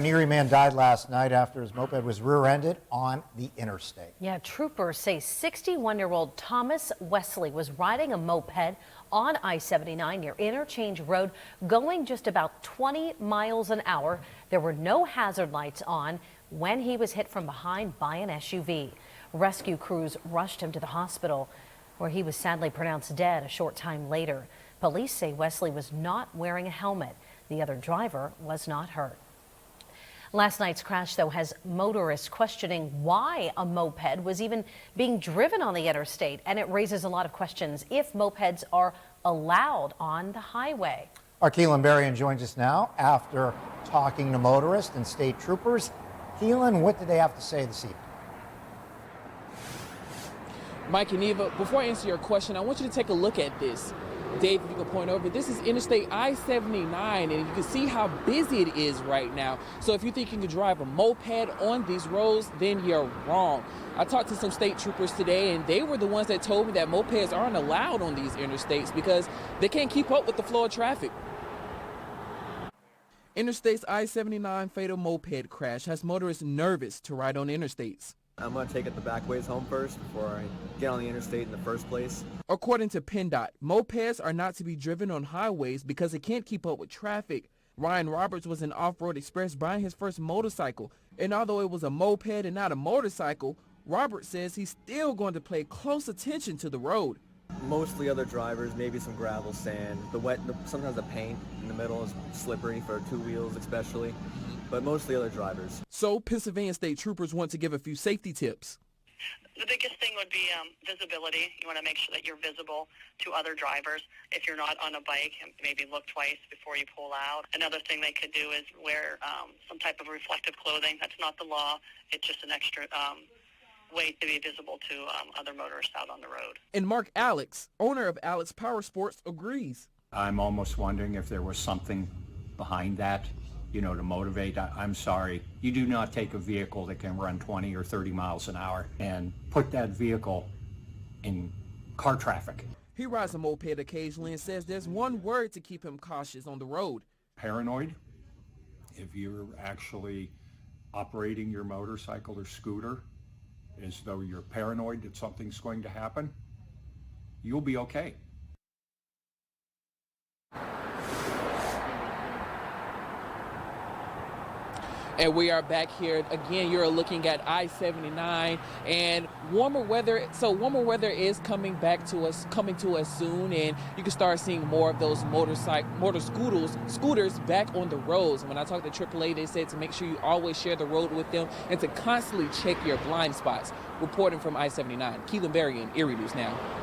An Erie man died last night after his moped was rear-ended on the interstate. Yeah, troopers say 61-year-old Thomas Wesley was riding a moped on I-79 near Interchange Road, going just about 20 miles an hour. There were no hazard lights on when he was hit from behind by an SUV. Rescue crews rushed him to the hospital, where he was sadly pronounced dead a short time later. Police say Wesley was not wearing a helmet. The other driver was not hurt. Last night's crash, though, has motorists questioning why a moped was even being driven on the interstate, and it raises a lot of questions if mopeds are allowed on the highway. Our Keelan Berrien joins us now after talking to motorists and state troopers. Keelan, what did they have to say this evening? Mike and Eva, before I answer your question, I want you to take a look at this. Dave, if you could point over, this is Interstate I-79, and you can see how busy it is right now. So if you think you can drive a moped on these roads, then you're wrong. I talked to some state troopers today, and they were the ones that told me that mopeds aren't allowed on these interstates because they can't keep up with the flow of traffic. Interstate's I-79 fatal moped crash has motorists nervous to ride on interstates. I'm going to take it the back ways home first before I get on the interstate in the first place. According to PennDOT, mopeds are not to be driven on highways because it can't keep up with traffic. Ryan Roberts was in Off-Road Express buying his first motorcycle, and although it was a moped and not a motorcycle, Roberts says he's still going to pay close attention to the road. Mostly other drivers, maybe some gravel, sand. Sometimes the paint in the middle is slippery for two wheels especially, but mostly other drivers. So Pennsylvania state troopers want to give a few safety tips. The biggest thing would be visibility. You want to make sure that you're visible to other drivers. If you're not on a bike, maybe look twice before you pull out. Another thing they could do is wear some type of reflective clothing. That's not the law. It's just an extra way to be visible to other motorists out on the road. And Mark Alex, owner of Alex Power Sports, agrees. I'm almost wondering if there was something behind that, you know, to motivate. I'm sorry, you do not take a vehicle that can run 20 or 30 miles an hour and put that vehicle in car traffic. He rides a moped occasionally and says there's one word to keep him cautious on the road. Paranoid. If you're actually operating your motorcycle or scooter as though you're paranoid that something's going to happen, you'll be okay. And we are back here again. You're looking at I-79 and warmer weather. So warmer weather is coming to us soon, and you can start seeing more of those scooters back on the roads. When I talked to AAA, they said to make sure you always share the road with them and to constantly check your blind spots. Reporting from I-79, Keelan Berrien, Erie News Now.